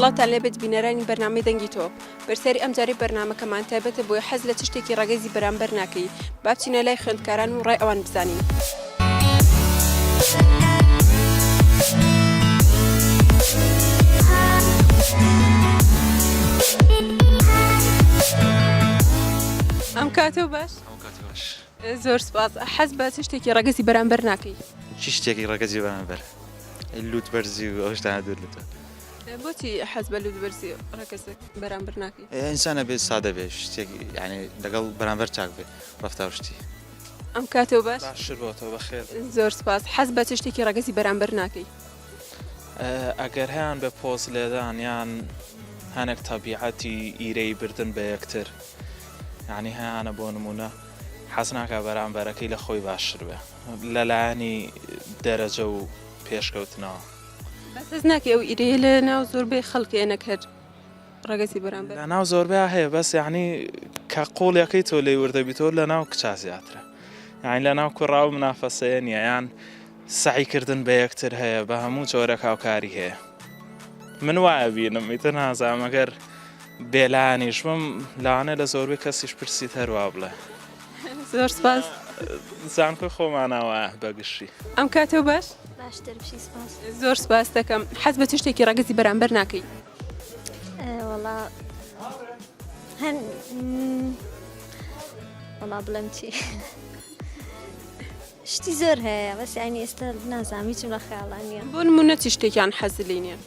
سڵاتان لێبێت بینەرانی بەرنامەی دەنگی تۆ بەرسەری ئەم جارەی بەرنامەکەمان تایبەتە بۆی حەز لە چ شتێکی ڕەگەزی بەرامبەر ناکەی با بچینە لای خوێندکاران و ڕای ئەوان بزانین. ئەم کاتۆ باش؟ زۆر سپاس. حەز بە چ شتێکی ڕەگەزی بەرامبەر ناکەی؟ چی شتێکی ڕەگەزی بەرامبەر لوت بەرزی و ئەو شتانە دوور لێتە. بۆچی حەز بە لوت بەرزی ڕەگەزێک بەرامبەر ناکەی؟ ئینسانە بێت سادە بێ شتێکی یعنی لەگەڵ بەرامبەر چاک بێ ڕەفتار شتی. ئەم کاتۆ باش؟ باشتر بۆتەوە بەخێر. زۆر سپاس. حەز بە چ شتێکی ڕەگەزی بەرامبەر ناکەی؟ ئەگەر هەیان بە پۆز لێدان یان هەنێک تەبیعەتی ئیرەی بردن بە یەکتر یعنی هەیانە بۆ نمونە حەز ناکە بەرامبەرەکەی لە خۆی باشتر بێ لەلایەنی دەرەجە و پێشکەوتنەوە. بەس ناکەی ئەو ئیرەیە لە ناو زۆربەی خەڵکێنە هەر ڕەگەزی بەرامبەر لە ناو زۆربەی هەیە بەس یعنی کە قۆڵیەکەی تۆ لێی وردەبییتەوە لە ناو کچا زیاترە یعنی لە ناو کوڕا و منافەسەیە نییە یان سعیکردن بە یەکتر هەیە بە هەموو جۆرە هاوکاری هەیە. من وایە بینم ئیتر نازانم ئەگەر بێلایەنیش بم لەوانەیە لە زۆربەی کەسیش پرسیت هەروە بڵێ. زۆر سپاس. زانکۆی خۆمانەوە بەگشتی. ئەم کاتۆ باش؟ باشتر بشی سپاس. زۆر سپاس دەکەم. حەز بە چ شتێکی ڕەگەزی بەرامبەر ناکەی؟ وەڵا هەن وەڵا بڵێم چی شتی زۆر هەیە بەس یعنی ئێستا نازانم هیچم لە خەیاڵان نییە. بۆ نمونە چی شتێکیان حەزی لێ نییە؟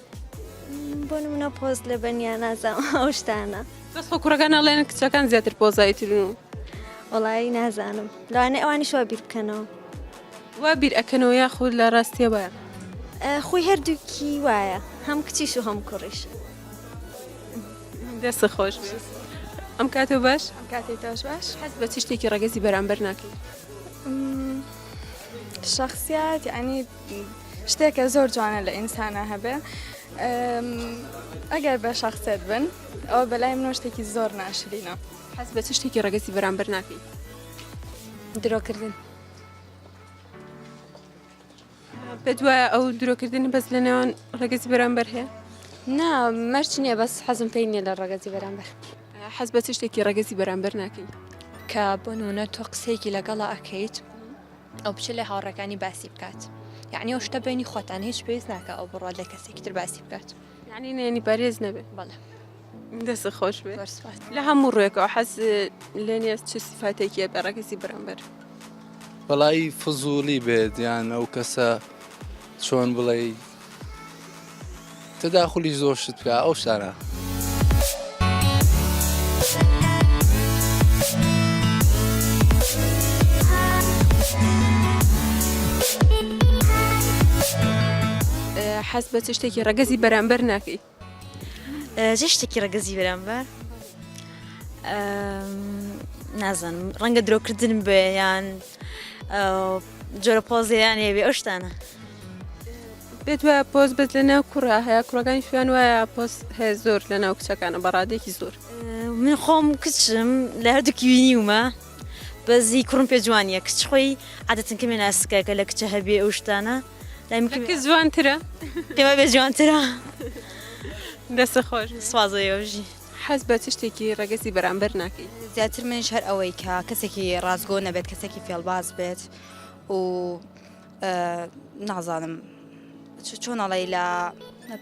بۆ نمونە پۆز لە بەنیا نازانم ئەو شتانە. بەس خۆ کوڕەکان ئەڵێن کچەکان زیاتر پۆزاییترن و وەڵایی نازانم لەوانەیە ئەوانیش وا بیر بکەنەوە. وا بیر ئەکەنەوە یاخود لە ڕاستیە وایە؟ خۆی هەردووکی وایە هەم کچیش و هەم کوڕیش. دەست خۆش بێت. ئەم کاتۆ باش؟ ئەم کاتی تۆش باش؟ حەز بە چ شتێکی ڕەگەزی بەرامبەر ناکەی؟ شخصیات یعنی شتێکە زۆر جوانە لە ئینسانە هەبێ ئەگەر بە شخصێت بن ئەوە بەلای منۆ شتێکی زۆر ناشرینە. حەز بە چ شتێکی ڕەگەزی بەرامبەر ناکەی؟ درۆکردن. پێت وایە ئەو درۆکردن بەس لە نێوان ڕەگەزی بەرامبەر هەیە؟ نا مەرج نییە بەس حەزم پێی نییە لە ڕەگەزی بەرامبەر. حەز بە چ شتێکی ڕەگەزی بەرامبەر ناکەی؟ کە بۆ نمونە تۆ قسەیەکی لەگەڵا ئەکەیت ئەو بچە لە هاوڕەکانی باسی بکات یعنی ئەو شتە بینی خۆتان هیچ پێویست ناکە ئەو بڕات لە کەسێکی تر باسی بکات یعنی نێنی پارێز نەبێت. بەڵێ دەست خۆش بێت. زۆر سوپاس. لە هەموو ڕوویەکەوە حەز لێ نییە چ سیفاتێکیە بە ڕەگەزی بەرامبەر؟ وەڵایی فزوولی بێت یان ئەو کەسە چۆن بڵێ تەداخلی زۆر شت بکە ئەو شتانە. حەز بە چ شتێکی ڕەگەزی بەرامبەر ناکەی؟ چه شتێکی ڕەگەزی بەرامبەر نازانم ڕەنگە درۆکردن بێ یان جۆرە پۆزیان هەیە ئەو شتانە. بێت وایە پۆز بێت لە ناو کوڕا هەیە کوڕەکانی شوێن وایە پۆز هەیە زۆر لە ناو کچەکانە بەڕادێکی زۆر. من خۆم کچم لە هەردووکی وینیومە بەزی کوڕم پێ جوانیە کچ خۆی عادەتەن کەمێ ناسکەکە لە کچە هەبێ ئەو شتانە کەس جوانترە؟ پێمە بێ جوانترە. دەست خۆش. سوازەیەژی. حەز بە چ شتێکی ڕەگەزی بەرامبەر ناکەی؟ زیاتر منش هەر ئەوەی کە کەسێکی ڕازگۆ نەبێت کەسێکی فێڵباز بێت و نازانم چۆنەڵی لە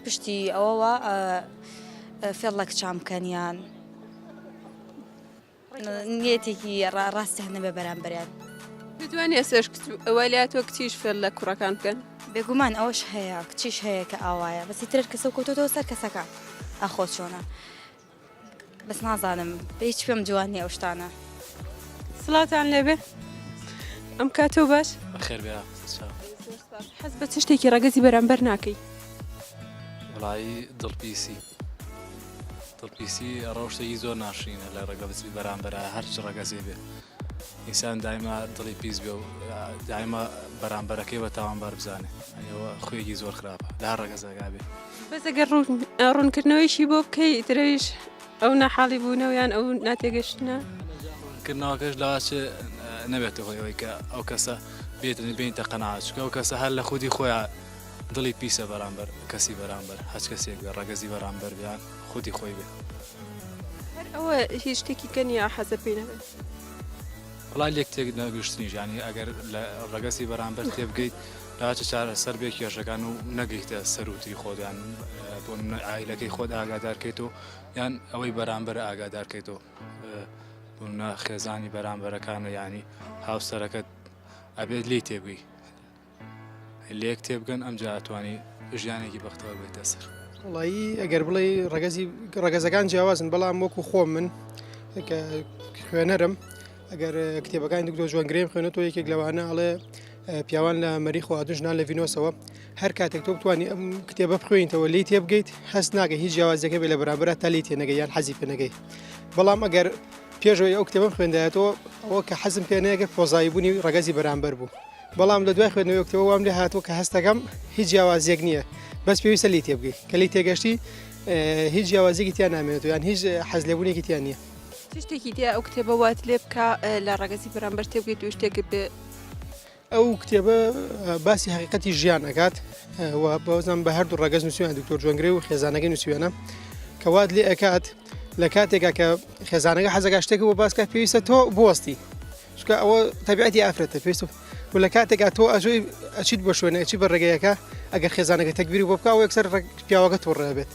پشتی ئەوەوە فێڵ لە کچام بکەنیان نیەتێکی ڕاستی هەنەبێ بەرامبەریان. دەتوانێت ئێسش ئەوە لاتۆ کچیش فێڵ لە کوڕەکان بکەن؟ بێگومان ئەوەش هەیە کچیش هەیە کە ئاوایە بەسی ترێت کەسە و کۆتۆتەوە سەر کەسەکە ئەخۆ چۆنە بەس نازانم بە هیچ پێم جوانی ئەو شتانە. سڵاتان لێبێ. ئەم کاتۆ باش؟ بەخێر بێ. حەز بە چ شتێکی ڕەگەزی بەرامبەر ناکەی؟ وەڵایی دڵپیسی ڕەوشتێکی زۆر ناشرینە لە ڕەگەزی بەرامبەرە هەرچ ڕەگەزی بێ ئینسان دایما دڵی پیس بێ و دایما بەرامبەرەکەی بە تاوانبار بزانێ ئەوە خوێکی زۆر خراپە لە هەر ڕەگەزەکە بێ. بەس ئەگەر ڕوونکردنەوەیشی بۆ بکەی ترەویش ئەو ناحاڵی بوونەوە یان ئەو ناتێگەشتنە کردنەوەکەش لاچێ نەبێتە هۆیەوەی کە ئەو کەسە بێتنی بینتە قەناعات چکە ئەو کەسە هەر لە خودی خۆیان دڵی پیسە بەرامبەر کەسی بەرامبەر هەچ کەسێک بێ ڕەگەزی بەرامبەر بیان خودی خۆی بێ هەر ئەوە هیچ شتێکی کەنیە حەزە پێی نەبێت وڵای لێک تێک نەگەشتنیش ینی ئەگەر لە ڕەگەسی بەرامبەر تێبگەیت لاچە چارە سەر بێ کێشەکان و نەگەیتە سەروتری خۆدیان بۆ ئایلەکەی خۆت ئاگادارکەیتەوە یان ئەوەی بەرامبەر ئاگادارکەیتەوە بوونە خێزانی بەرامبەرەکانە ینی هاوسەرەکەت ئەبێت لی تێبگەی لێک تێبگەن ئەم جاتوانی ژیانێکی بەختەوە بێتە سەر وڵایی ئەگەر بڵێ ڕەگەزەکان جیاوازن بەڵام وەکو خۆم من خوێنەرم ئەگەر کتێبەکانی دکتۆر جوانگرێم خوێنێتەوە یەکێک لەوانە ئەڵێ پیاوان لە مەریخ و ئادوژنان لە ڤینۆسەوە هەر کاتێک تۆ بتوانانی ئەم کتێبە بخوێنیتەوە لی تێبگەیت هەست ناگە هیچ جیاوازەکە بێ لە بەرامبەر تا لی تێنەگەی یان حەزی پێنەگەی بەڵام ئەگەر پێشەوەی ئەو کتێبم خوێندایەتەوە ئەوە کە حەزم پێنەیەگە پۆزاییبوونی ڕەگەزی بەرامبەر بوو بەڵام لە دوای خوێندنەوەی کتێبە وام لێ هاتووە کە هەستەکەم هیچ جیاوازیەک نییە بەس پێویستە لی تێبگەی کە لی تێگەشتی هیچ جیاوازێکی تیان نامێنێتەوە یان هیچ حەز لێبوونێکی تیان نییە شتێکی دی ئەو کتێبە وات لێ بکە لە ڕەگەزی بەرامبەر تێبگەیت و شتێک بێ ئەو کتێبە باسی حقیقەتی ژیان ئەکات بەوەزان بە هەردوو ڕەگەز نووسیوان دکتۆر جوانگرێ و خێزانەکەی نووسیوێنە کە وات لێ ئەکات لە کاتێکا کە خێزانەکە حەزەکە شتێک بۆ باسکە پێویستە تۆ بوەستی چکە ئەوە تەبیعەتی ئافرەتە پێویست و لە کاتێکا تۆ ئەژۆی ئەچیت بە شوێنە ئەچی بە ڕێگەیەکە ئەگەر خێزانەکە تەکبیری بۆ بکە و یەکسەر پیاوەکە تۆڕە بێت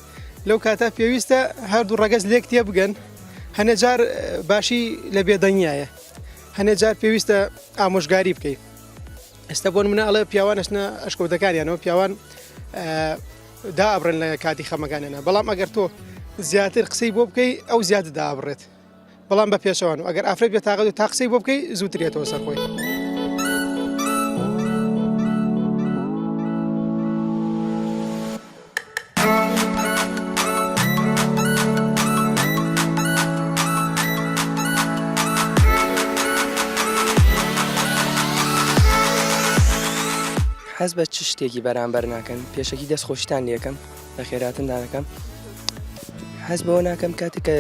لەو کاتە پێویستە هەردوو ڕەگەز لێک تێ بگەن هەنێجار باشی لە بێدەنیایە هەنێجار پێویستە ئامۆژگاری بکەیت ئێستا بۆن منە ئەڵێ پیاوان ئەشنە ئەشکەوتەکانیانەوە پیاوان دابڕێن لە کاتی خەمەکانیانە بەڵام ئەگەر تۆ زیاتر قسەی بۆ بکەی ئەو زیاتر دابڕێت بەڵام بە پێشەوان و ئەگەر ئافرەت بێت تاقەت و تا قسەی بۆ بکەی زووترێتەوە سەر خۆی حەز بە چ شتێکی بەرامبەر ناکەن پێشەکی دەست خۆشتان لێکم لە خێراتندا نەکەم حەز بەوە ناکەم کاتێک کە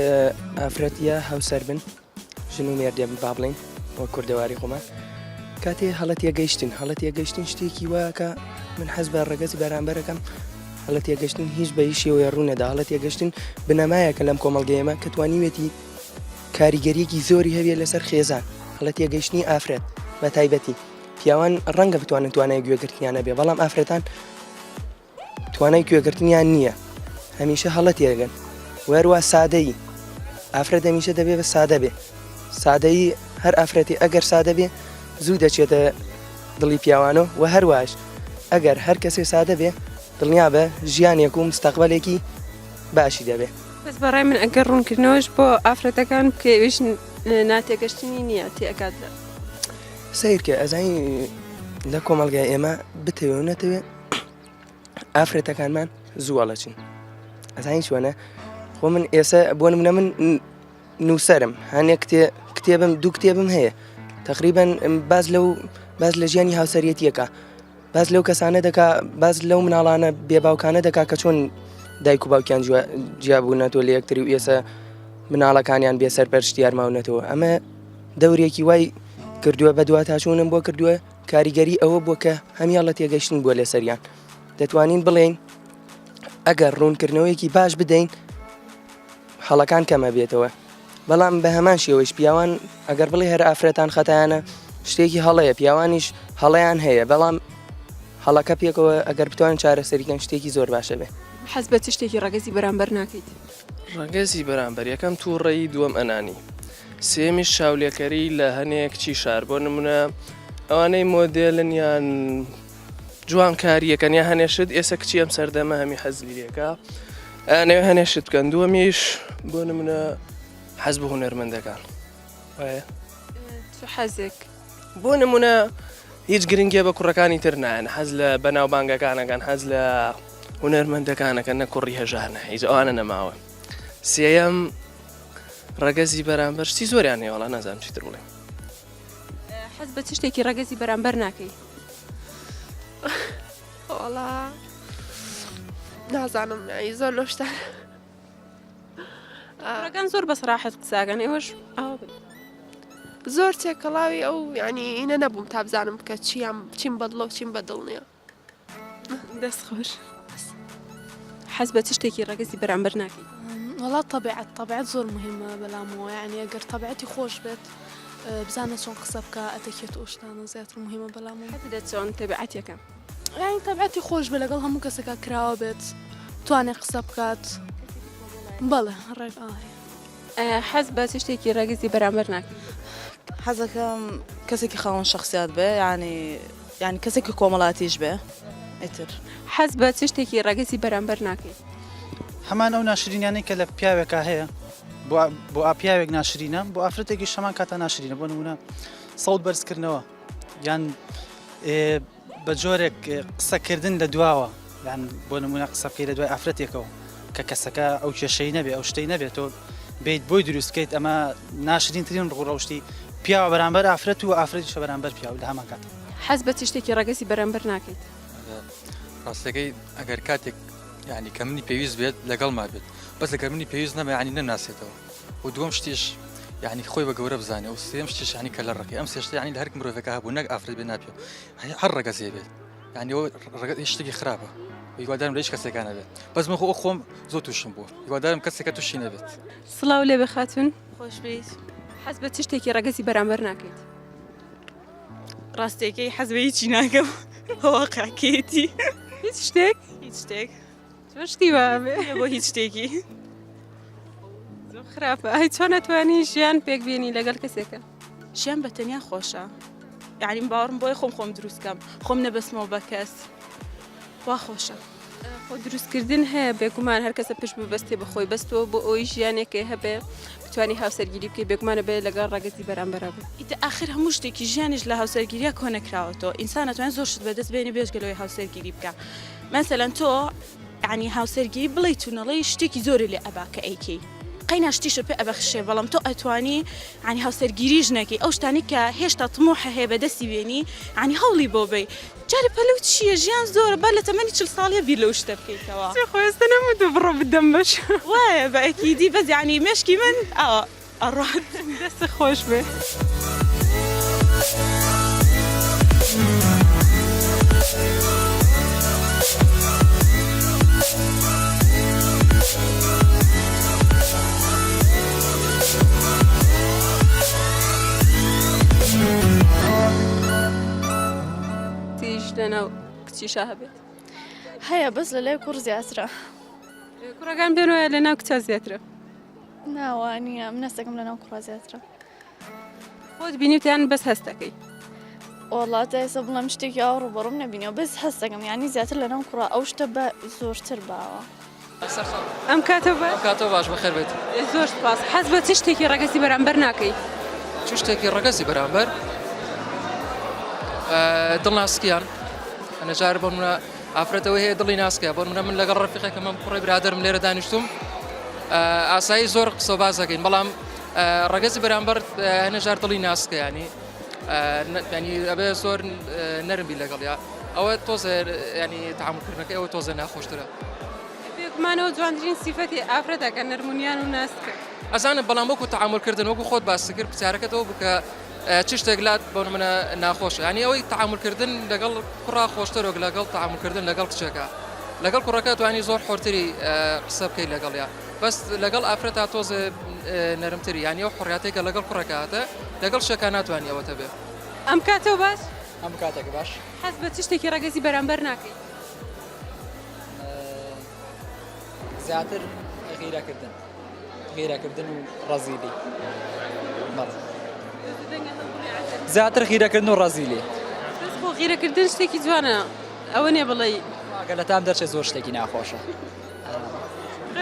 ئافرەتە هاوسەر بن ژن و مێردێ با بڵین وە کوردەواری خۆمان کاتێ هەڵەتە گەیشتن شتێکی وایە من حەز بە ڕەگەزی بەرامبەرەکەم هەڵەتە گەشتن هیچ بە هیچ شێوەیە ڕوونەدا هەڵەتە گەشتن بنەمایەکە لەم کۆمەڵگەیەمە کە توانیوێتی کاریگەریەکی زۆری هەبێ لەسەر خێزان هەڵەتە گەیشتنی ئافرەت بە تایبەتی پیاوان ڕەنگە بتوانن توانای گوێگرتنیانە بێ بەڵام ئافرەتان توانای گوێگرتنیان نییە هەمیشە هەڵەتێگەن وەروە سادەیی ئافرەت هەمیشە دەبێ بە سادە بێ سادەیی هەر ئافرەتی ئەگەر سادە بێ زوو دەچێتە دڵی پیاوانەوە و هەروەش ئەگەر هەر کەسێ سادە بێ دڵنیا بە ژیانێک و مستەقبەلێکی باشی دەبێ بەس بەڕای من ئەگەر ڕوونکردنەوەش بۆ ئافرەتەکان بکەویش ناتێگەشتنی نییە تێکات لە سیرکە ئەزانی لە کۆمەلگای ئێمە بتەوێ و نەتەوێت ئافرەتەکانمان زووەڵەچین ئەزانی چۆنە خۆ من ئێستا بۆ نمونە من نووسەرم هەنێک کتێبم دوو کتێبم هەیە تقریبان باز لە ژیانی هاوسەرەتیەکە باز لەو کەسانە دەکا باز لەو مناڵانە بێباوکانە دەکا کە چۆن دایک و باوکیان جیابوونەتەوە لە یەکتری و ئێستا مناڵەکانیان بێسەر پەرشتیار ماونەتەوە ئەمە دەورێکی وای کردووە بە دوات هاچوونم بۆ کردووە کاریگەری ئەوە بۆ کە هەمیاڵە تێگەشتن بووە لەسەریان دەتوانین بڵێن ئەگەر ڕوونکردنەوەیەکی باش بدەین هەڵەکان کەمە بێتەوە بەڵام بە هەمان شێوەش پیاوان ئەگەر بڵێ هەر ئافرەتان خەتایانە شتێکی هەڵەیە پیاوانیش هەڵەیان هەیە بەڵام هەڵەکە پێکەوە ئەگەر بتوانن چارەسەریکەن شتێکی زۆر باشە بێ حەز بە چ شتێکی ڕەگەزی بەرامبەر ناکەیت ڕەگەزی بەرامبەر یەکەم تووڕێی دووەم ئەنانی سێمیش شاولێکەری لە هەنێک چی شار بۆ نمونە ئەوانەی مۆدێلن یان جوان کاریەکەن یا هەنێشت ئێستا کچی ئەم سەردەمە هەمی حەزلیەکە نەوێ هەنێشت بکەن دووەمیش بۆ نمونە حەز بە هونەرمەندەکان وایە حەزێک بۆ نمونە هیچ گرنگێ بە کوڕەکانی تر نایەن حەز لە بەناوبانگەکانەکان حەز لە هونەرمەندەکانەکە نە کوڕی هەژارنە هیچ ئەوانە نەماوە سێەم ڕەگەزی بەرامبەر شتی زۆریان هەیە وەڵا نازانم چیتر بڵێم حەز بە چ شتێکی ڕەگەزی بەرامبەر ناکەی وەڵا نازانم زۆر لەو شتان ڕەکان زۆر بەسەراحەت قساکەن ئێوەش زۆر تێکەڵاوی ئەو ینی ئینە نەبووم تا بزانم کە چیم بەدڵە و چیم بەدڵ نییە دەست خۆش حەز بە چ شتێکی ڕەگەزی بەرامبەر ناکەی وڵات طبیعت زۆر مهمە بەلامەوە یعنی ئەگەر طبیعەتی خۆش بێت بزانە چۆن قسە بکە ئەتەکێت و شتانە زیاتر مهمە بەلامەوە حەز دەت چۆن تەبیعەتیەکەم یعنی طبیعەتی خۆش بێ لەگەڵ هەموو کەسێکە کراوە بێت توانێت قسە بکات بەڵێ ڕێک حەز بە چ شتێکی ڕەگەزی بەرامبەر ناکەی حەزەکەم کەسێکی خاوەن شخصیات بێ ینی کەسێکی کۆمەڵاتیش بێ ئیتر حەز بە چ شتێکی ڕەگەزی بەرامبەر ناکەی هەمان ئەو ناشرینیانەی کە لە پیاوێکە هەیە بۆ ئاپیاوێک ناشرینە بۆ ئافرەتێکی شەمان کاتە ناشرینە بۆ نمونە سەوت بەرزکردنەوە یان بە جۆرێک قسەکردن لە دواوە یان بۆ نمونە قسە بکەی لە دوای ئافرەتێکەوە کە کەسەکە ئەو کێشەی نەبێ ئەو شتەی نەبێتەوە بیت بۆی دروستکەیت ئەمە ناشرینترین ڕوڕەوشتی پیاوە بەرامبەر ئافرەت و ئافرەتیشە بەرامبەر پیاو لە هەمان کات حەز بە چ شتێکی ڕەگەزی بەرامبەر ناکەیت ڕاستەکەی ئەگەر کاتێک یعنی کە منی پێویست بێت لەگەڵ ما بێت بەس لەگەر منی پێویست نەبێ ینی نەناسێتەوە و دووەم شتیش یعنی خۆی بە گەورە بزانێ و سێم شتیش ینی کە لە ڕقی ئەم سێشتە ینی لە هەر مرۆڤێکە هەبوو نەک ئافرەت بێ ناپێ هەر ڕەگەزێ بێت یعنی ئەوە شتێکی خراپە هیوادارم لە هیچ کەسێکانە بێت بەس من خۆم زۆر تووشم بوو هیوادارم کەسێکە تووشی نەبێت سڵاو لێ بێ خاتون خۆش بیت حەز بە چ شتێکی ڕەگەزی بەرامبەر ناکەیت ڕاستێکەکەی حەز بە هیچی ناکەم هەواقعکێتی هیچ شتێک هیچ شتێک چۆن شتی وابێ بۆ هیچ شتێکی زۆر خراپە هەی چۆن نەتوانی ژیان پێک بێنی لەگەڵ کەسێکە ژیان بە تەنیا خۆشە یعنی باوەڕم بۆی خۆم دروستکەم خۆم نەبەستمەوە بە کەس وا خۆشە خۆ دروستکردن هەیە بێگومان هەر کەسە پشت ببەستێ بەخۆی بەستەوە بۆ ئەوی ژیانێکی هەبێ بتوانی هاوسەرگیری بکەی بێگومانە بێ لەگەڵ ڕەگەزی بەرامبەرە بێ ئیتر آخر هەموو شتێکی ژیانیش لە هاوسەرگیریە کۆ نەکراوەتەوە ئینسان ئەتوانێت زۆر شت بەدەست بێنێ بێژگەلەوەی هاوسەرگیری بکە مەسەلەن تۆ یعنی هاوسەرگیری بڵێ توونەڵەی شتێکی زۆری لێ ئەبا کە ئەیکەی قەینا شتیشە پێ ئەبەخشێ بەڵام تۆ ئەتوانی ینی هاوسەرگیریش نەکەی ئەو شتانی کە هێشتا تموحە هەیە بەدەستی بێنی ینی هەوڵی بۆ بێ جارێ پەلەو چییە ژیان زۆرە با لە تەمەنی 40 ساڵیە بیر لەو شتە بکەیتەوە خۆێستا نەموتو بڕۆ بدەم بەش وایە بە ئەکیدی بەس یعنی مێشکی من ئەوە ئەڕات دەستە خۆش بێ لەناو کچیشە هەبێت هەیە بەس لە لای کوڕ زیاترە کوڕەکان بێن وایە لەناو کچە زیاترە ناوانیە من هەستەکەم لەناو کوڕا زیاترە خۆت بینیوتیان بەس هەستەکەی وڵاتە ئێستا بڵم شتێکی ئاو ڕوبەڕوم نەبینەوە بەس هەستەکەم یعنی زیاتر لەناو کوڕا ئەو شتە بە زۆرتر باوە ئەم کاتە باش بەخێر بێت زۆر سپاس حەز بە چ شتێکی ڕەگەزی بەرامبەر ناکەی چ شتێکی ڕەگەزی بەرامبەر دڵناسکیان ئەنەجار بۆ منە ئافرەتەوە هەیە دڵی ناسکە بۆ منە من لەگەڵ ڕەفیقێکە من کوڕی برادرم لێرە دانیشتوم ئاسایی زۆر قسە باز دەکەین بەڵام ڕەگەزی بەرامبەر هەنەجار دڵی ناسکە ینی ئەبێ زۆر نەرم بی لەگەڵ ئەوە تۆزە ینی تەعاملکردنەکە ئەوە تۆزە ناخۆشترە بێگومانەوە جوانترین سیفەتی ئافرەتەکە نەرمونیان و ناسکە ئەزانە بەڵام وەکو تەعاملکردن وەکو خۆت باس کرد پرسیارەکەتەوە بکە چ شتێک لات بۆ منە ناخۆشە ینی ئەوەی تەعاملکردن لەگەڵ کوڕا خۆشترۆک لەگەڵ تەعاملکردن لەگەڵ کچەکە لەگەڵ کوڕەکە توانی زۆر حۆرتری قسە بکەیت لەگەڵیا بەس لەگەڵ ئافرەتا تۆزە نەرمتری ینی ئەو حڕاتێکە لەگەڵ کوڕەکەاتە لەگەڵ شەکە ناتوانانی ئەوەتە بێ ئەم کاتەوە باش ئەم کاتێک باش حەز بە چ شتێکی ڕەگەزی بەرامبەر ناکەی زیاتر غیرەکردن و ڕەزیلی زیاتر غیرەکردن و ڕەزیلی بۆ غیرەکردن شتێکی جوانە ئەوە نێ بڵێ گەلە تام دەرچێت زۆر شتێکی ناخۆشە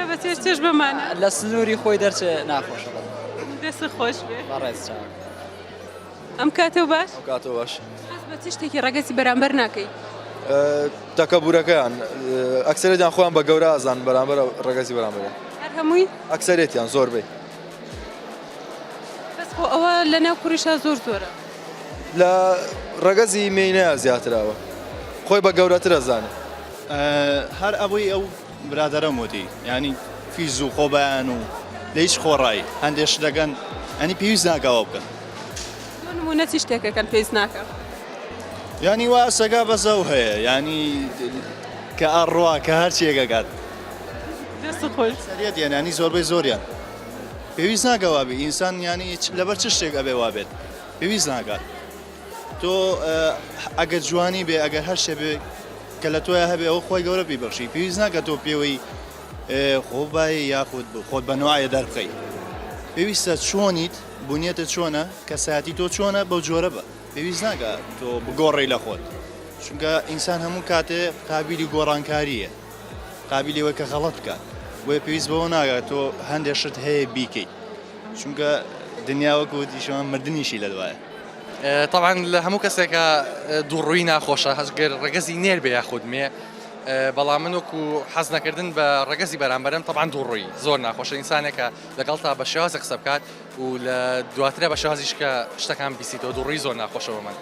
بە چێش بمانە لە سنووری خۆی دەرچێت ناخۆشە دەست خۆش بێ بەڕێز ئەم کاتەوە باش کاتەوە باش حەز بە چ شتێکی ڕەگەزی بەرامبەر ناکەی تەکەبورەکەیان ئەکسەرێتیان خۆیان بە گەورە ئازان بەرامبەر ڕەگەزی بەرامبەرە هەر هەمووی ئەکسەرێتیان زۆربەی بەس خۆ ئەوە لەناو کوڕیشە زۆر زۆرە لە ڕەگەزی مینەیە زیاترەوە خۆی بە گەورەتر ئەزانێ هەر ئەوەی ئەو برادەرەم وتی ینی فیز و خۆبیان و لە هیچ خۆڕایی هەندێک شتەکەن ئەنی پێویست ناکەوە بکەن نمونە چی شتێکەکەن پێویست ناکە ینی وا سەگا بەزە و هەیە ینی کە ئەڕوا کە هەر چێگەکات دەست خۆش سەریەت ینی زۆربەی زۆریان پێویست ناکەوا بێ ئینسان ینی لەبەر چ شتێک ئەبێ وا بێت پێویست ناکات تۆ ئەگەر جوانی بێ ئەگەر هەر شێ بێ کە لە تۆیە هەبێ ئەوە خۆی گەورە بیبەخشی پێویست ناکات تۆ پێوەی خۆبایی یاخود خۆت بەنوایە دەربخەی پێویستە چۆنیت بوونیەتە چۆنە کەسایەتی تۆ چۆنە بەو جۆرە بە پێویست ناکات تۆ بگۆڕی لە خۆت چونکە ئینسان هەموو کاتێ قابلی گۆڕانکاریە قابلیەوەی کە غەڵەت بکات بۆیە پێویست بەوە ناگات تۆ هەندێک شت هەیە بیکەیت چونکە دنیاوەکو دیشەوە مردنیشی لە دوایە طبعا لە هەموو کەسێکە دووڕووی ناخۆشە هەزگەر ڕەگەزی نێر بێ یاخود مێ بەڵام من وەکو حەز نەکردن بە ڕەگەزی بەرامبەرم طبعا دووڕووی زۆر ناخۆشە ئینسانێکە لەگەڵ تا بە شێوازە قسە بکات و لە دواترە بە شێوازیش کە شتەکان بیسیتەوە دووڕووی زۆر ناخۆشەوە من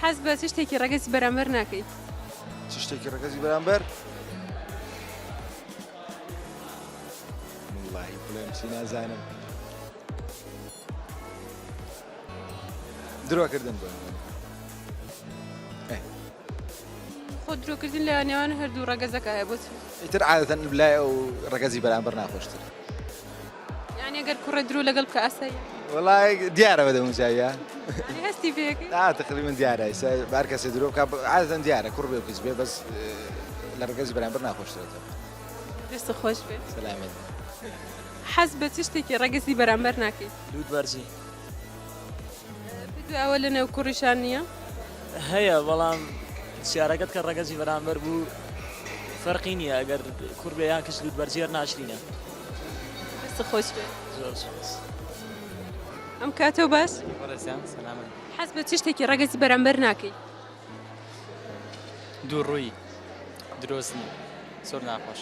حەز بە چ شتێکی ڕەگەزی بەرامبەر ناکەیت چ شتێکی ڕەگەزی بەرامبەر والله بڵێم چی نازانم درۆکردن بۆ خۆ درۆکردن لە نێوان هەردوو ڕەگەزەکە هەیە بۆ ئیتر عادەتەن لای ئەو ڕەگەزی بەرامبەر ناخۆشتر یعنی ئەگەر کوڕە درۆ لەگەڵ بکە ئاسایی والله دیارە بەدەم جاویە هەستی پێەکەی تقریبا دیارە بار کەسێ درۆ بکە عادەتەن دیارە کوڕ بێ کەس بێ بەس لە ڕەگەزی بەرامبەر ناخۆشترێتەوە دەست خۆش بێت سەلامەت حەز بە چ شتێکی ڕەگەزی بەرامبەر ناکەیت لوت بەرزی بدو ئەوە لە نێو کوڕیشان نییە هەیە بەڵام سیارەکەت کە ڕەگەزی بەرامبەر بوو فەرقی نییە ئەگەر کوڕ بێ یان کەس لوت بەرزیێر ناشرینە دەست خۆش بێت زۆر سپاس ئەم کاتەوە باش سەلامەت حەز بە چ شتێکی ڕەگەزی بەرامبەر ناکەیت دووڕووی درۆستنی زۆر ناخۆش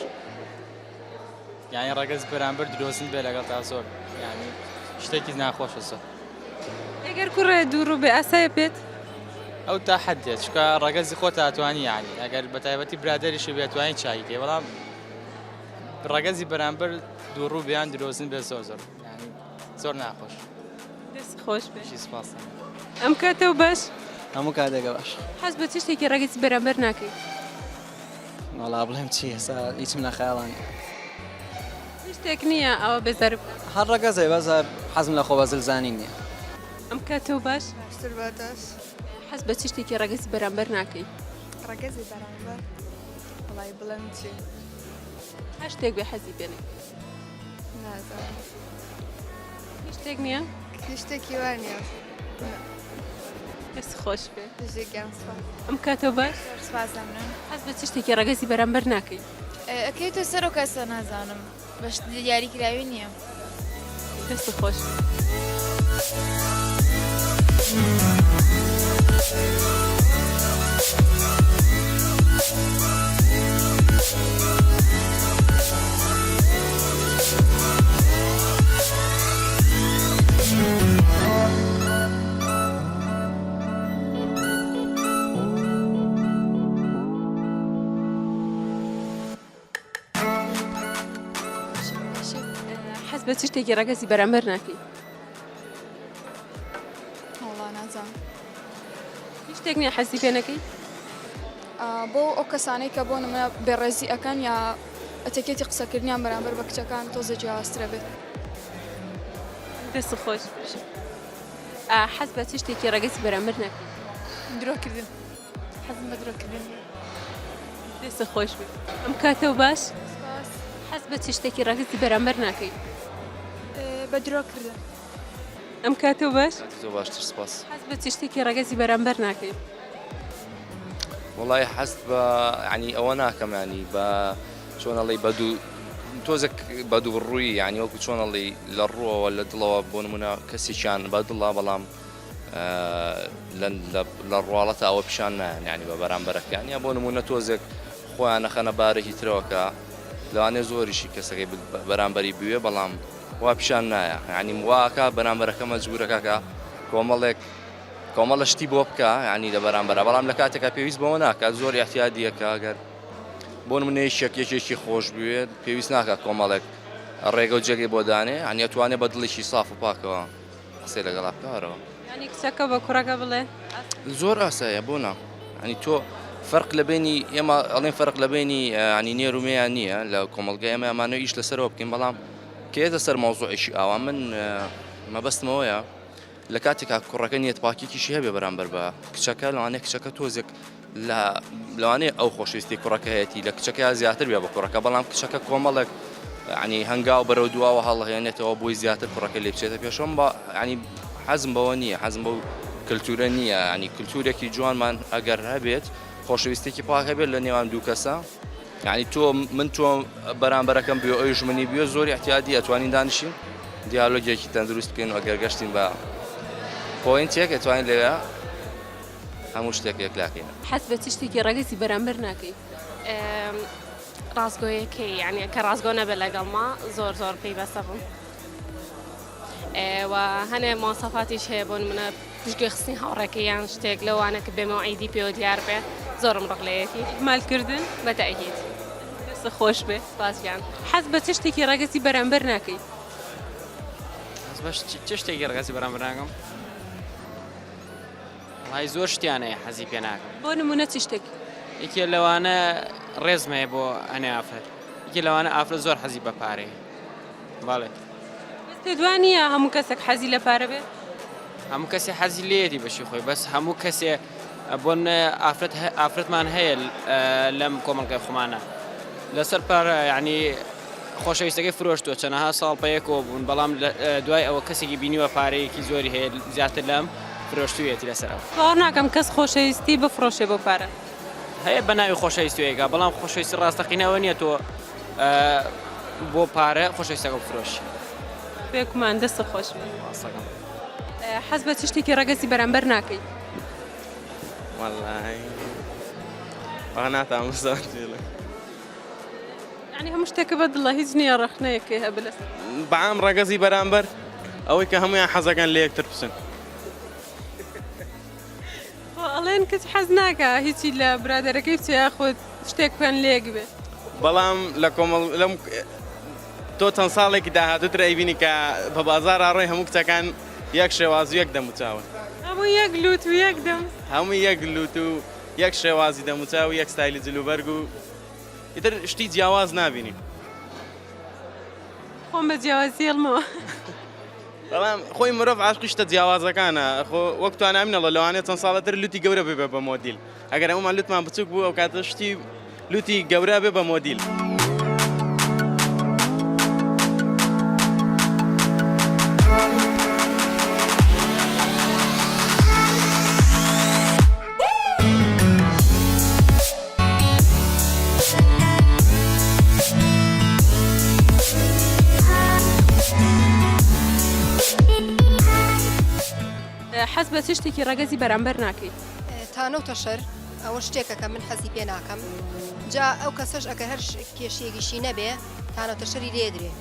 یعنی ڕەگەز بەرامبەر درۆستن بێ لەگەڵ تا زۆر یعنی شتێکی ناخۆشە زۆر ئەگەر کوڕێ دووڕوو بێ ئاسایە پێت ئەو تا حدێت چکە ڕەگەزی خۆ تاتوانی یعنی ئەگەر بە تایبەتی برادەریشی بێتوانی چاکێ بەڵام ڕەگەزی بەرامبەر دووڕوو بیان درۆزن بێ زۆر زۆر یعنی زۆر ناخۆش دەست خۆش بێت سپاس ئەم کاتەوە باش هەموو کاتێکە باش حەز بە چ شتێکی ڕەگەزی بەرامبەر ناکەیت وەڵا بڵێم چی هێستا هیچم نەخەیاڵانە شتێک نییە ئەوە بێزار هەر ڕەگەزێ بەزار حەزم لە خۆ بەزلزانی نییە ئەم کاتەوە باش باشتر باتاش حەز بە چ شتێکی ڕەگەزی بەرامبەر ناکەیت ڕەگەزی بەرامبەر وڵای بڵێم چی هەر شتێک بێ حەزی پێنێ نازانم شتێک نییە شتێکی وان نییە دەست خۆش بێ دژێکیان سوپاس ئەم کاتەوە باش سوپاسم حەز بە چ شتێکی ڕەگەزی بەرامبەر ناکەیت ئەکەیتە سەر و کەسە نازانم بەش دیاریکراوی نییە دەست خۆش حەز بە چ شتێکی ڕەگەزی بەرامبەر ناکەیت وڵا نازانم شتێک نییە حەزی پێ نەکەیت بۆ ئەو کەسانەی کە بۆ نمە بێڕێزی ئەەکەن یا ئەتەکێتی قسەکردنیان بەرامبەر بە کچەکان تۆزە جیاوازترە بێت دەست خۆش حەز بە چ شتێکی ڕەگەزی بەرامبەر ناکەیت درۆکردن حەزم بە درۆکردن دەست خۆش بێت ئەم کاتەوە باش حەز بە چ شتێکی ڕەگەزی بەرامبەر ناکەیت بە درۆکردن ئەم کاتەوە باش زۆر باشتر سپاس حەز بە چ شتێکی ڕەگەزی بەرامبەر ناکەیت وڵی حەست بە ینی ئەوە ناکەم ینی بە چۆنەڵی بەدوو تۆزێک بەدوو ڕووی ینی وەکو چۆنەڵی لە ڕووەوە لە دڵەوە بۆ نمونە کەسێکیان بە دڵا بەڵام لە ڕواڵەتە ئەوە پیشان نایەن ینی بە بەرامبەرەکان یا بۆ نمونە تۆزێک خۆیان نەخەنە بارێکی ترەوەکە لەوانێ زۆریشی کەسەکەی بەرامبەری بوێ بەڵام وا پیشان نایە ینی واکە بەرامبەرەکە مەجبورەکەکە کۆمەڵە شتی بۆ بکە ینی لە بەرامبەرە بەڵام لە کاتێکە پێویست بەوە ناکات زۆر احتیاجیەکە ئەگەر بۆ نمونەی یەکێکی خۆش بوێت پێویست ناکات کۆمەڵێک ڕێگە و جێگەی بۆ دانێ ینی ئەتوانێت بە دڵێکی ساف و پاکەوە قسەی لەگەڵا بکارەوە ینی کچەکە بە کوڕەکە بڵێ زۆر ئاساییە بۆ نا ینی تۆ فەرق لە بینی ئێمە ئەڵێن فەرق لە بینی ینی نێرومەیان نییە لە کۆمەڵگە ئێمە ئەمانە ئیش لەسەرەوە بکەین بەڵام کێتە سەر مەوزوعیشی ئاوا من مەبەستمەوەیە لە کاتێکا کوڕەکە نیەت پاکێکیشی هەبێ بەرامبەر بە کچەکە لەوانەیە کچەکە تۆزێک لەوانەیە ئەو خۆشەویستی کوڕەکە هەیەی لە کچەکە زیاتر بێ بە کوڕەکە بەڵام کچەکە کۆمەڵێک ینی هەنگاو بەرەو دواوە هەڵهێنێتەوە بۆی زیاتر کوڕەکە لێ بچێتە پێشەوە بە ینی حەزم بەوە نییە حەزم بەو کللتورە نییە ینی کللتورێکی جوانمان ئەگەر هەبێت خۆشەویستێکی پاک هەبێت لە نێوان دوو کەسە ینی تۆ من تۆ بەرامبەرەکەم بێ ئەویش منی بێ زۆری احتیاجی ئەتوانین دانیشین دیالۆگێکی تەندروست بکەین و ئەگەر گەشتین بە پۆینتێک ئەتوانین لێوە هەموو شتێک یەکلاکەین حەز بە چ شتێکی ڕەگەزی بەرامبەر ناکەی ڕاستگۆیەکەی یعنی کە ڕاستگۆ نەبێت لەگەڵما زۆر زۆر پێی بەسە بووم و هەنێ مۆسەفاتیش هەیە بۆ منە پشتگوێ خستنی هاوڕێکە یان شتێک لەوانە کە بێمەوە عیدی پێوە دیار بێ زۆرم ڕقلەیەکی مالکردن بەتەئکید دەستە خۆش بێ باسگیان حەز بە چ شتێکی ڕەگەزی بەرامبەر ناکەی چ شتێکی ڕەگەزی بەرامبەر ناکەم وای زۆر شتیانەیە حەزی پێ ناکەم بۆ نمونە چ شتێک یەکێ لەوانە ڕێزمەیە بۆ ئەنێ ئافرەت یەکێ لەوانە ئافرەت زۆر حەزی بە پارەیە باڵێ پێ دوانیە هەموو کەسێک حەزی لە پارە بێ هەموو کەسێ حەزی لێتی بەشی خۆی بەس هەموو کەسێ بۆن ئافرەتمان هەیە لەم کۆمەڵگەی خۆمانە لەسەر پارە یعنی خۆشەویستەکەی فرۆشتووە چەنەها ساڵ پەیەکەوە بوون بەڵام دوای ئەوە کەسێکی بینیوە پارەیەکی زۆری هەیە زیاتر لەم فرۆشتوویەتی لەسەرەوە باوەڕ ناکەم کەس خۆشەویستی بفرۆشێ بۆ پارە هەیە بە ناوی خۆشەویستیەکە بەڵام خۆشەویستی ڕاستەقینەوە نییە تۆ بۆ پارە خۆشەویستەکە بفرۆشی پێکمان دەستە خۆش حەز بە چ شتێکی ڕەگەزی بەرامبەر ناکەی والله ناتوانم بزانم یعنی هەموو شتێکە بە دڵە هیچ نییە ڕەخنەیەکێ هەبە لەسەر بەعام ڕەگەزی بەرامبەر ئەوەی کە هەمویان حەزەکەن لە یەکتر بچن ئەڵێن کەس حەز ناکە هیچی لە برادەرەکەی بچێ خۆت شتێک بکەن لێک بێ بەڵام لە کۆمەڵ لەم تۆ چەند ساڵێکی داهاتووتر ئەیبینی کە بە بازار ڕۆی هەموو کچەکان یەک شێواز و یەک دەموچاون هەموو یەک لوت و یەک دەم هەموو یەک لوت و یەک شێوازی دەموچاو و یەک ستایلی جلوبەرگ و ئیتر شتی جیاواز نابینی خۆم بە جیاوازی هەڵمەوە بەڵام خۆی مرۆڤ عاشقی شتە جیاوازەکانە وەک تو نامینەڵە لەوانێت چەند ساڵەتر لوتی گەورە بێ بە مۆدیل ئەگەر ئەومان لوتمان بچووک بوو ئەو کاتە شتی لوتی گەورە بێ بە مۆدیل حەز بە چ شتێکی ڕەگەزی بەرامبەر ناکەی تانە و تەشەر ئەوە شتێکە کە من حەزی پێ ناکەم جا ئەو کەسەش ئەگە هەر کێشیەکیشی نەبێ تانە و تەشەری لێدرێ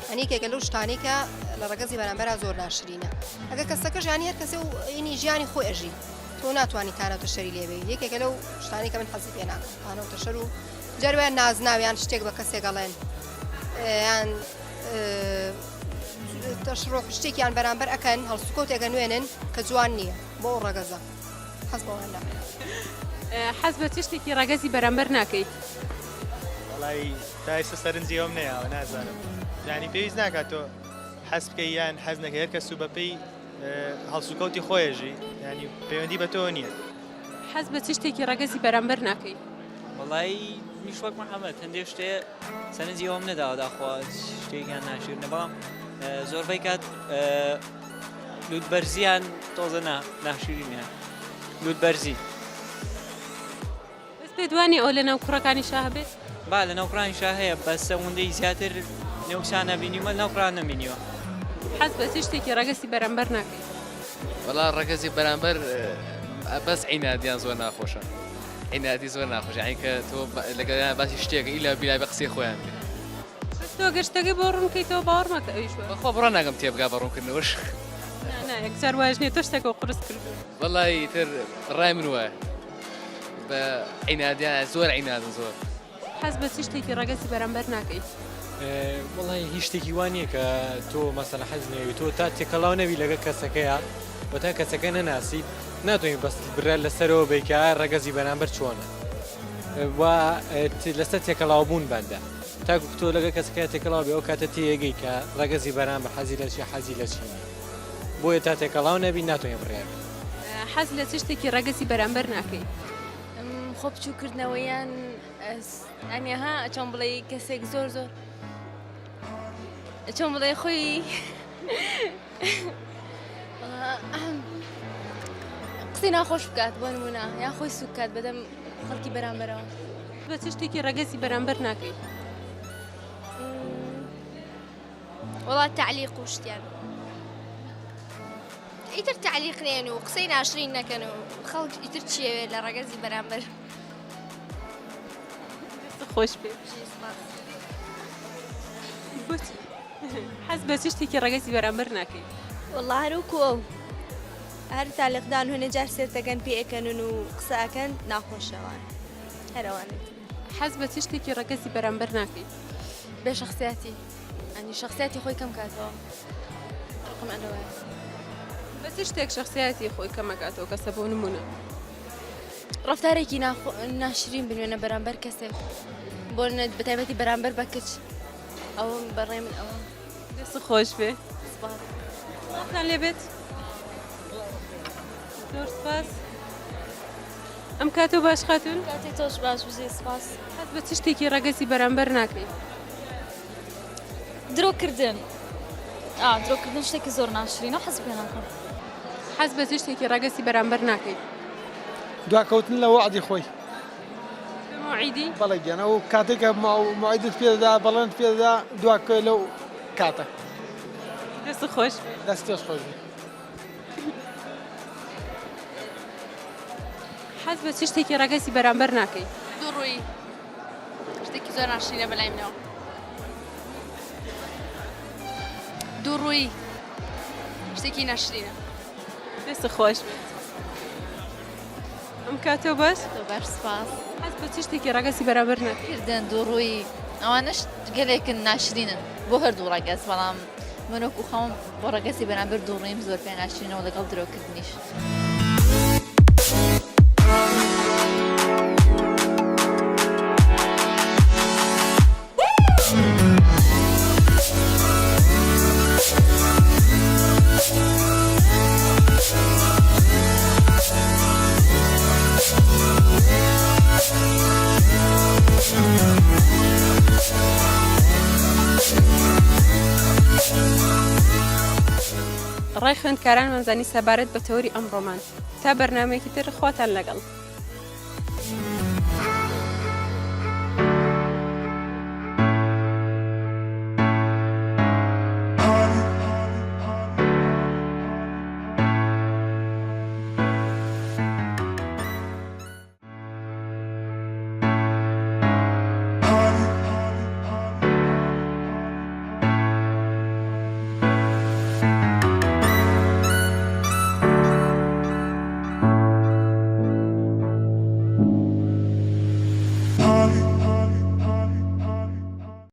ئەنیکێکە لەو شتانێکە لە ڕەگەزی بەرامبەرا زۆر ناشرینە ئەگە کەسەکەش ژانی هەر کەسێ و ئینی ژیانی خۆی ئەژی تۆ ناتوانانی تانە و تەشەری لێبێ یەکێکە لەو شتانێکە من حەزی پێ ناکەم تانە و تەشەر و جەرویان نازناویان شتێک بە کەسێک گەڵێن یان تەشڕۆ شتێکیان بەرامبەر ئەکەن هەڵسوکۆتێکە نوێنن کە جوان نییە بۆ ڕەگەزە حەز بەوان ناکەم حەز بە چ شتێکی ڕەگەزی بەرامبەر ناکەی وڵی تا ئێستا سەرنجی ئەوم نەیەوە نازانم یعنی پێویست ناکات تۆ حەز بکەی یان حەز نەکە هەر کەس و بەپێی هەڵسوکەوتی خۆیەژی ینی پەیوەندی بە تۆ نییە حەز بە چ شتێکی ڕەگەزی بەرامبەر ناکەی وڵی میشوەک محەممەد هەندێک شتێ سەرنجی ئەوم نەداوە داخوا شتێکیان ناشرنە بەڵام زۆربەی کات لوتبەرزیان تۆزە ناشرینیان لوتبەرزی بەس پێ دوانی ئەو لە ناو کوڕەکانی شا هەبێت با لە ناوکڕانی شا هەیە بەس ئەوەندەی زیاتر نێوکسان نبینیوە ناوکڕان نبینیوە حەز بە چ شتێکی ڕەگەزی بەرامبەر ناکەی وەڵا ڕەگەزی بەرامبەر بەس عینادیان زۆر ناخۆشە عینادی زۆر ناخۆش یعنی کە تۆ لەگەڵیان باسی شتێکە ئیلا بیلای بە قسەی خۆیان بێ تۆ گەشتەکەی بۆ ڕوونکەیتەوە باوەڕ مەکە ئەویش بەخۆ بڕۆ ناگەم تێبگا بە ڕوونکردنەوەش یەکجار واژ نیە تۆ شتێکەوە قورس کرد وەڵی تر ڕای من وایە بە عینادیان زۆر عینادن زۆر حەز بە چ شتێکی ڕەگەزی بەرامبەر ناکەی وڵی هیچ شتێکی وانە کە تۆ مەسەلە حەز نێوی تۆ تا تێکەڵاو نەوی لەگە کەسەکەیە بە تا کەسەکە نەناسی ناتوانین بەس برا لەسەرەوە بیکە ڕەگەزی بەرامبەر چۆنە و لەسەر تێکەڵاوبوون بەندە تاکو تۆ لەگە کەسەکە تێکەڵاو بێ ئەو کاتە تێگەی کە ڕەگەزی بەرامبەر حەزی لە چی حەزی لە چی بۆیە تا تێکەڵاو نەبی ناتوانین بڕێ حەز لە چ شتێکی ڕەگەزی بەرامبەر ناکەی خۆ بچووکردنەوەیان ئەنیها ئەچۆن بڵێ کەسێک زۆر زۆر چۆن بڵێ خۆی قسەی ناخۆش بکات بۆ نمونە یان خۆی سووک کات بەدەم خەڵکی بەرامبەرەوە بە چ شتێکی ڕەگەزی بەرامبەر ناکەی وڵات تعلیق و شتیان ئیتر تعلیق نێن و قسەی ناشرین نەکەن و خەڵک ئیتر چیەوێ لە ڕەگەزی بەرامبەر خۆش بێ حەز بە چ شتێکی ڕەگەزی بەرامبەر ناکەی والله هەروکو ئەو هەر تاالقدان هەنە جار سێرتەکەن پێەکەنن و قسەکەن ناخۆشەوان هەروانێت حەز بە چ شتێکی ڕەگەزی بەرامبەر ناکەی بێ شخصیاتی ئەنی شخصیاتی خۆی کەم کاتەوە ڕقم ئەلەوە بە چ شتێک شخصیاتی خۆی کەمەکاتەوە کەسە بۆ نمونە ڕفتارێکی ناشرین بنوێنە بەرامبەر کەسێک بۆ بەتایبەتی بەرامبەر بە کچ ئەوە بەڕێ من ئەوە دەست خۆش بێ تان لێبێت زۆر سپاس ئەم کاتۆ باش خاتون کاتی تۆش باش بژێ سپاس حەز بە چ شتێکی ڕەگەزی بەرامبەر ناکەی درۆکردن درۆکردن شتێکی زۆر ناشرینە حەز پێ ناکەم حەز بە چ شتێکی ڕەگەزی بەرامبەر ناکەی دواکەوتن لە وعدی خۆی موعیدی بەڵێ گیانە و کاتێکە موعیدت پێدەدا بەڵێنت پێدەدا دواکە لەو کاتە دەست خۆش دەست تۆش خۆش بێ حەز بە چ شتێکی ڕەگەزی بەرامبەر ناکەی دووڕووی شتێکی زۆر ناشرینە بەلای منەوە دووڕووی شتێکی ناشرینە دەست خۆش ئەم کاتۆ باش باش سپاس حەز بە چ شتێکی ڕەگەزی بەرامبەر ناکەی کردن دووڕووی ئەوانش گەلێکن ناشرینن بۆ هەردوو ڕەگەز بەڵام منۆکو خەم بۆ ڕەگەزی بەرامبەر دووڕوویم زۆر پێ ناشرینەوە لەگەڵ درۆکردنیش ڕای خوێندکاران مەمزانی سەبارەت بە تەوری ئەمڕۆمان تا بەرنامەیەکی تر خواتان لەگەڵ